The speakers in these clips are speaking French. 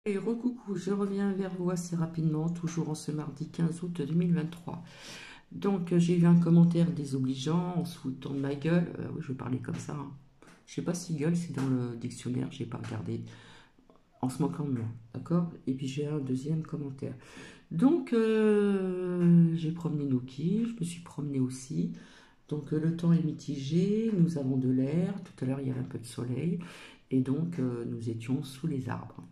Et recoucou, je reviens vers vous assez rapidement, toujours en ce mardi 15 août 2023. Donc j'ai eu un commentaire désobligeant en se foutant de ma gueule. Oui, je vais parler comme ça, hein. Je sais pas si gueule c'est dans le dictionnaire, j'ai pas regardé. En se moquant de moi, d'accord? Et puis j'ai un deuxième commentaire. Donc j'ai promené Nookie, je me suis promené aussi. Donc le temps est mitigé, nous avons de l'air. Tout à l'heure il y avait un peu de soleil. Et donc nous étions sous les arbres.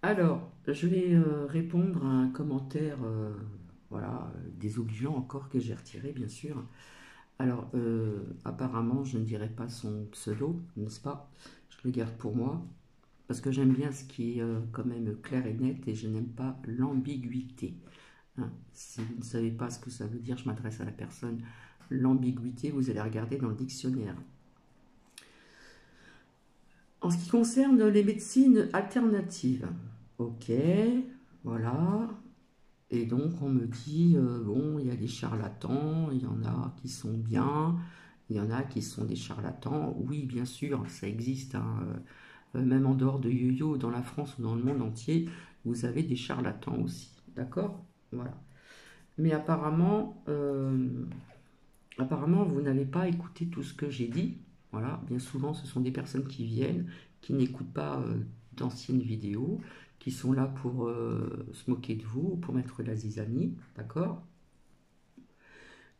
Alors, je vais répondre à un commentaire, voilà, désobligeant encore que j'ai retiré, bien sûr. Alors, apparemment, je ne dirai pas son pseudo, n'est-ce pas? Je le garde pour moi, parce que j'aime bien ce qui est quand même clair et net, et je n'aime pas l'ambiguïté, hein. Si vous ne savez pas ce que ça veut dire, je m'adresse à la personne. L'ambiguïté, vous allez regarder dans le dictionnaire. En ce qui concerne les médecines alternatives, ok, voilà. Et donc on me dit, bon, il y a des charlatans, il y en a qui sont bien, il y en a qui sont des charlatans. Oui, bien sûr, ça existe, hein, même en dehors de YoYo, dans la France ou dans le monde entier, vous avez des charlatans aussi, d'accord? Voilà. Mais apparemment, vous n'avez pas écouté tout ce que j'ai dit. Voilà, bien souvent, ce sont des personnes qui viennent, qui n'écoutent pas d'anciennes vidéos, qui sont là pour se moquer de vous, pour mettre la zizanie, d'accord?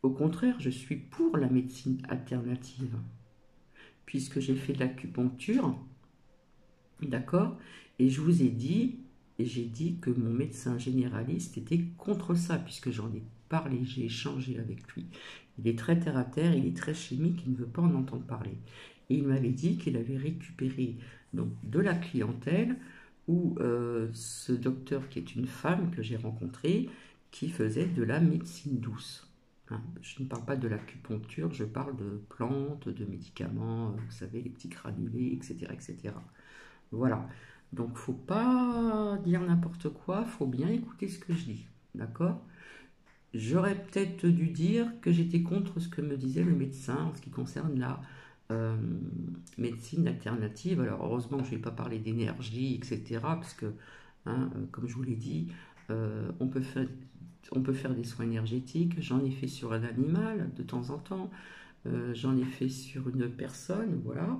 Au contraire, je suis pour la médecine alternative, puisque j'ai fait de l'acupuncture, d'accord? Et je vous ai dit, et j'ai dit que mon médecin généraliste était contre ça, puisque j'en ai parlé, j'ai échangé avec lui. Il est très terre à terre, il est très chimique, il ne veut pas en entendre parler. Et il m'avait dit qu'il avait récupéré donc, de la clientèle où ce docteur, qui est une femme que j'ai rencontrée, qui faisait de la médecine douce. Hein, je ne parle pas de l'acupuncture, je parle de plantes, de médicaments, vous savez, les petits granulés, etc., etc. Voilà. Donc, faut pas dire n'importe quoi, faut bien écouter ce que je dis. D'accord? J'aurais peut-être dû dire que j'étais contre ce que me disait le médecin en ce qui concerne la euh, médecine alternative. Alors, heureusement que je ne vais pas parler d'énergie, etc. Parce que, hein, comme je vous l'ai dit, on peut faire des soins énergétiques. J'en ai fait sur un animal de temps en temps. J'en ai fait sur une personne, voilà.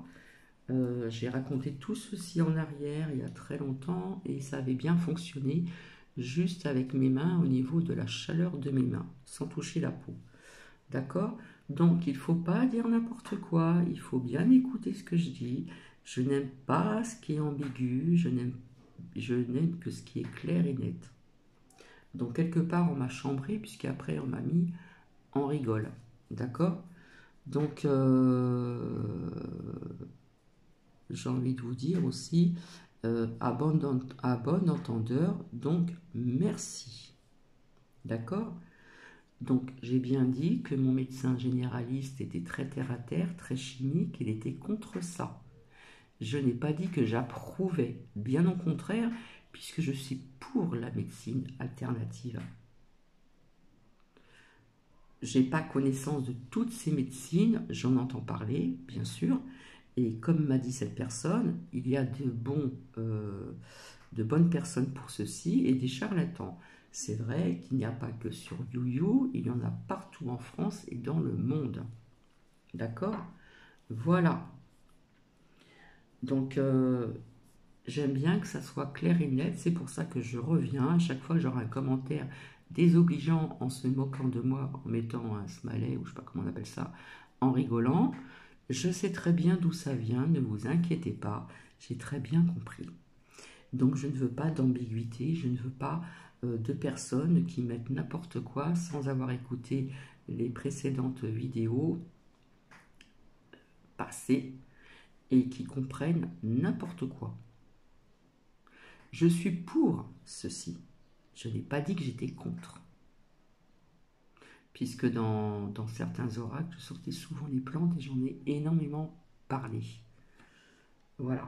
J'ai raconté tout ceci en arrière il y a très longtemps et ça avait bien fonctionné juste avec mes mains au niveau de la chaleur de mes mains, sans toucher la peau. D'accord? Donc il ne faut pas dire n'importe quoi, il faut bien écouter ce que je dis. Je n'aime pas ce qui est ambigu, je n'aime que ce qui est clair et net. Donc quelque part on m'a chambré puisqu'après on m'a mis en rigole. D'accord? Donc j'ai envie de vous dire aussi, à bon entendeur, donc merci. D'accord? Donc j'ai bien dit que mon médecin généraliste était très terre à terre, très chimique, il était contre ça. Je n'ai pas dit que j'approuvais, bien au contraire, puisque je suis pour la médecine alternative. Je n'ai pas connaissance de toutes ces médecines, j'en entends parler, bien sûr, et comme m'a dit cette personne, il y a de bonnes personnes pour ceci et des charlatans. C'est vrai qu'il n'y a pas que sur YouYou, il y en a partout en France et dans le monde. D'accord? Voilà. Donc, j'aime bien que ça soit clair et net. C'est pour ça que je reviens. À chaque fois que j'aurai un commentaire désobligeant en se moquant de moi, en mettant un smiley, ou je ne sais pas comment on appelle ça, en rigolant, je sais très bien d'où ça vient. Ne vous inquiétez pas. J'ai très bien compris. Donc je ne veux pas d'ambiguïté, je ne veux pas de personnes qui mettent n'importe quoi sans avoir écouté les précédentes vidéos passées et qui comprennent n'importe quoi. Je suis pour ceci. Je n'ai pas dit que j'étais contre. Puisque dans certains oracles, je sortais souvent les plantes et j'en ai énormément parlé. Voilà.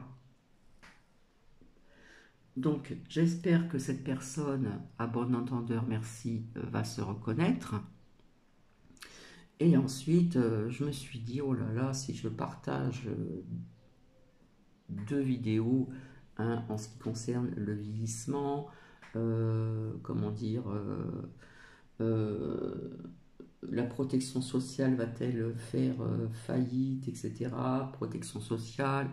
Donc, j'espère que cette personne, à bon entendeur, merci, va se reconnaître. Et ensuite, je me suis dit, oh là là, si je partage 2 vidéos hein, en ce qui concerne le vieillissement, comment dire, la protection sociale va-t-elle faire faillite, etc. Protection sociale,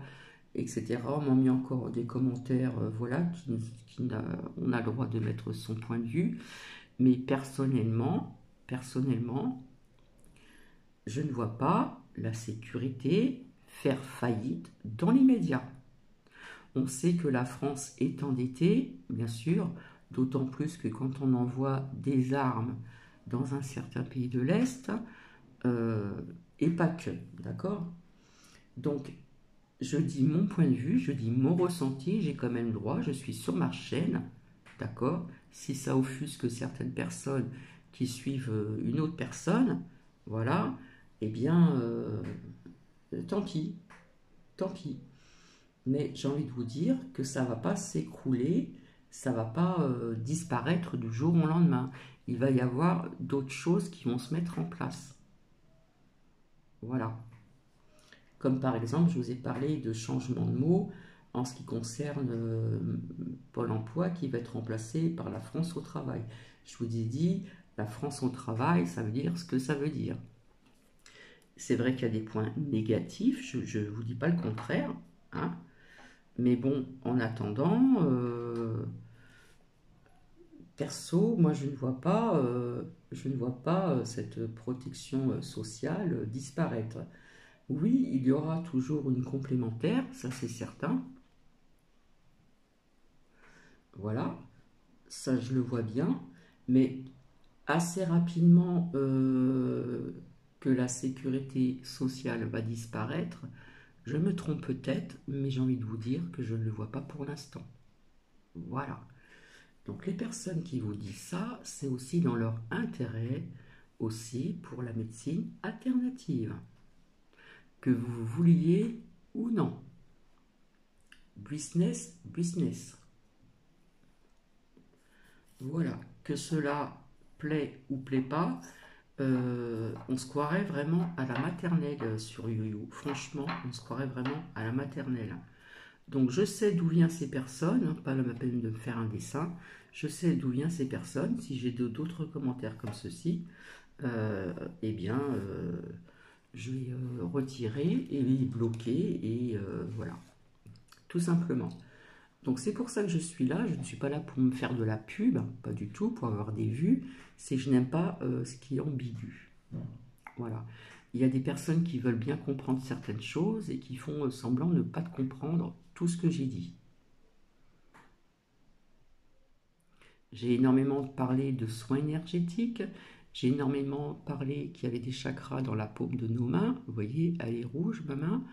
etc. On m'a mis encore des commentaires, voilà, on a le droit de mettre son point de vue, mais personnellement, je ne vois pas la sécurité faire faillite dans l'immédiat. On sait que la France est endettée, bien sûr, d'autant plus que quand on envoie des armes dans un certain pays de l'Est, et pas que, d'accord? Donc, je dis mon point de vue, je dis mon ressenti, j'ai quand même le droit, je suis sur ma chaîne, d'accord? Si ça offusque certaines personnes qui suivent une autre personne, voilà, eh bien, tant pis, tant pis. Mais j'ai envie de vous dire que ça ne va pas s'écrouler, ça ne va pas disparaître du jour au lendemain. Il va y avoir d'autres choses qui vont se mettre en place. Voilà. Comme par exemple, je vous ai parlé de changement de mot en ce qui concerne Pôle emploi qui va être remplacé par la France au travail. Je vous ai dit, la France au travail, ça veut dire ce que ça veut dire. C'est vrai qu'il y a des points négatifs, je ne vous dis pas le contraire, hein, mais bon, en attendant, perso, moi je ne vois pas cette protection sociale disparaître. Oui, il y aura toujours une complémentaire, ça c'est certain. Voilà, ça je le vois bien, mais assez rapidement que la sécurité sociale va disparaître, je me trompe peut-être, mais j'ai envie de vous dire que je ne le vois pas pour l'instant. Voilà. Donc les personnes qui vous disent ça, c'est aussi dans leur intérêt, aussi pour la médecine alternative, que vous vouliez ou non. Business, business. Voilà, que cela plaît ou plaît pas, on se croirait vraiment à la maternelle sur YoYo. Franchement, on se croirait vraiment à la maternelle. Donc je sais d'où viennent ces personnes, hein, pas la peine de me faire un dessin. Je sais d'où viennent ces personnes. Si j'ai d'autres commentaires comme ceci, eh bien, je vais retirer et bloquer et voilà, tout simplement. Donc c'est pour ça que je suis là. Je ne suis pas là pour me faire de la pub, pas du tout, pour avoir des vues. C'est que je n'aime pas ce qui est ambigu. Voilà. Il y a des personnes qui veulent bien comprendre certaines choses et qui font semblant de ne pas comprendre tout ce que j'ai dit. J'ai énormément parlé de soins énergétiques. J'ai énormément parlé qu'il y avait des chakras dans la paume de nos mains. Vous voyez, elle est rouge, ma main.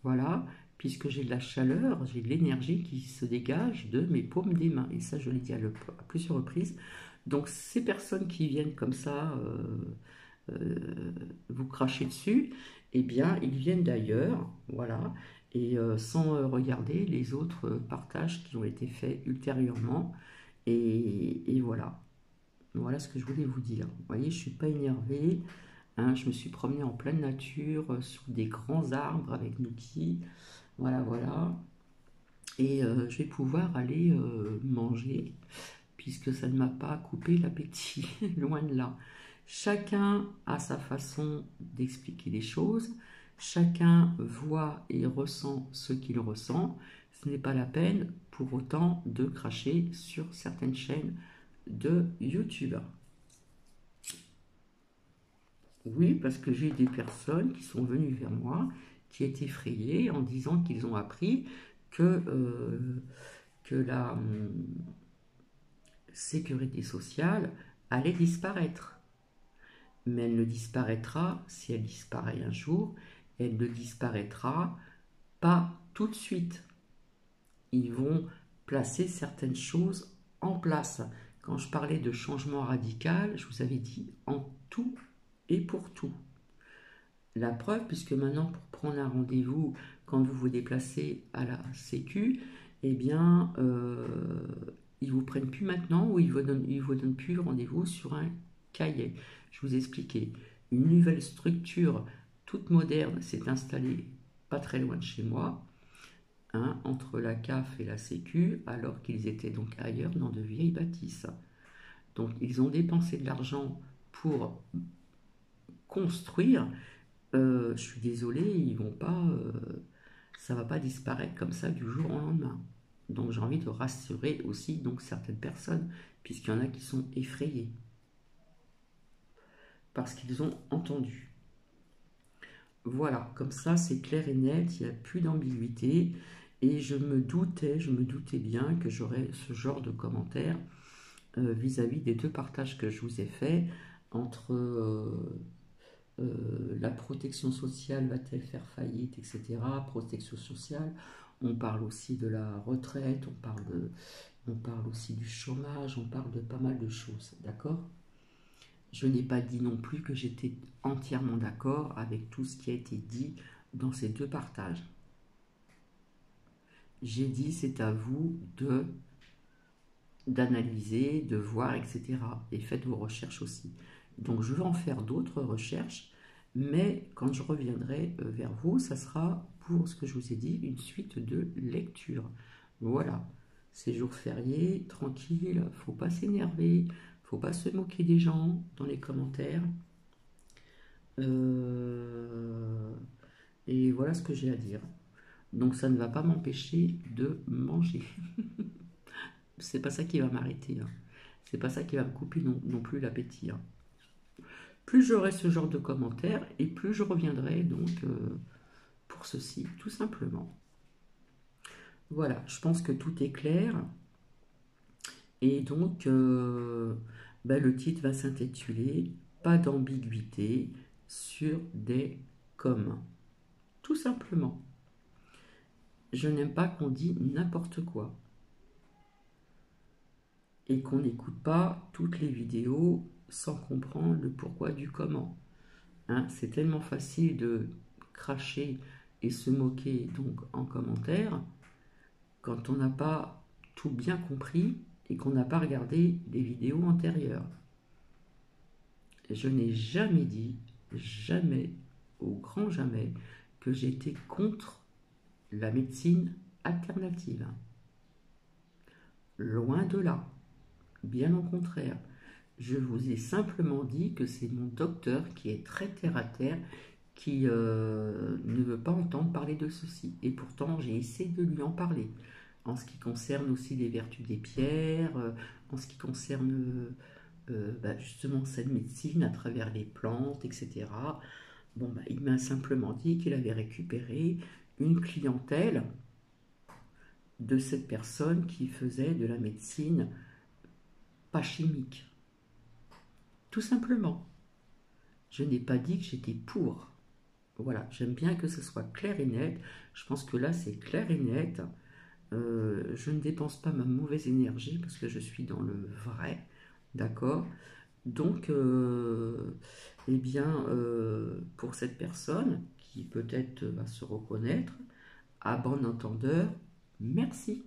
Voilà. Puisque j'ai de la chaleur, j'ai de l'énergie qui se dégage de mes paumes des mains. Et ça, je l'ai dit à plusieurs reprises. Donc, ces personnes qui viennent comme ça vous cracher dessus, eh bien, ils viennent d'ailleurs, voilà, et sans regarder les autres partages qui ont été faits ultérieurement. Et voilà. Voilà ce que je voulais vous dire. Vous voyez, je ne suis pas énervée. Hein, je me suis promenée en pleine nature, sous des grands arbres avec Nuki. Voilà, voilà. Et je vais pouvoir aller manger, puisque ça ne m'a pas coupé l'appétit, loin de là. Chacun a sa façon d'expliquer les choses. Chacun voit et ressent ce qu'il ressent. Ce n'est pas la peine pour autant de cracher sur certaines chaînes de YouTube. Oui, parce que j'ai des personnes qui sont venues vers moi, qui étaient effrayées en disant qu'ils ont appris que la sécurité sociale allait disparaître. Mais elle ne disparaîtra, si elle disparaît un jour, elle ne disparaîtra pas tout de suite. Ils vont placer certaines choses en place. Quand je parlais de changement radical, je vous avais dit en tout et pour tout. La preuve, puisque maintenant, pour prendre un rendez-vous, quand vous vous déplacez à la Sécu, eh bien, ils ne vous prennent plus maintenant ou ils ne vous donnent plus rendez-vous sur un cahier. Je vous ai expliqué. Une nouvelle structure toute moderne s'est installée pas très loin de chez moi. hein, entre la CAF et la Sécu, alors qu'ils étaient donc ailleurs dans de vieilles bâtisses. Donc ils ont dépensé de l'argent pour construire. Je suis désolée, ils vont pas, ça va pas disparaître comme ça du jour au lendemain. Donc j'ai envie de rassurer aussi donc certaines personnes, puisqu'il y en a qui sont effrayées parce qu'ils ont entendu. Voilà, comme ça c'est clair et net, il n'y a plus d'ambiguïté. Et je me doutais bien que j'aurais ce genre de commentaires vis-à-vis des deux partages que je vous ai faits entre la protection sociale va-t-elle faire faillite, etc. Protection sociale, on parle aussi de la retraite, on parle aussi du chômage, on parle de pas mal de choses, d'accord? Je n'ai pas dit non plus que j'étais entièrement d'accord avec tout ce qui a été dit dans ces deux partages. J'ai dit c'est à vous d'analyser, de voir, etc. Et faites vos recherches aussi. Donc je vais en faire d'autres recherches, mais quand je reviendrai vers vous, ça sera pour ce que je vous ai dit, une suite de lecture. Voilà, c'est jour férié, tranquille, faut pas s'énerver, faut pas se moquer des gens dans les commentaires. Et voilà ce que j'ai à dire. Donc ça ne va pas m'empêcher de manger. C'est pas ça qui va m'arrêter. Hein. C'est pas ça qui va me couper non plus l'appétit. Hein. Plus j'aurai ce genre de commentaires et plus je reviendrai donc pour ceci, tout simplement. Voilà, je pense que tout est clair. Et donc, le titre va s'intituler Pas d'ambiguïté sur des coms. Tout simplement. Je n'aime pas qu'on dise n'importe quoi. Et qu'on n'écoute pas toutes les vidéos sans comprendre le pourquoi du comment. Hein, c'est tellement facile de cracher et se moquer donc en commentaire quand on n'a pas tout bien compris et qu'on n'a pas regardé les vidéos antérieures. Je n'ai jamais dit, jamais, au grand jamais, que j'étais contre la médecine alternative. Loin de là. Bien au contraire. Je vous ai simplement dit que c'est mon docteur qui est très terre à terre, qui ne veut pas entendre parler de ceci. Et pourtant, j'ai essayé de lui en parler. En ce qui concerne aussi les vertus des pierres, en ce qui concerne justement cette médecine à travers les plantes, etc. Bon, il m'a simplement dit qu'il avait récupéré une clientèle de cette personne qui faisait de la médecine pas chimique. Tout simplement. Je n'ai pas dit que j'étais pour. Voilà, j'aime bien que ce soit clair et net. Je pense que là, c'est clair et net. Je ne dépense pas ma mauvaise énergie parce que je suis dans le vrai. D'accord? Donc, pour cette personne qui peut-être va se reconnaître, à bon entendeur, merci.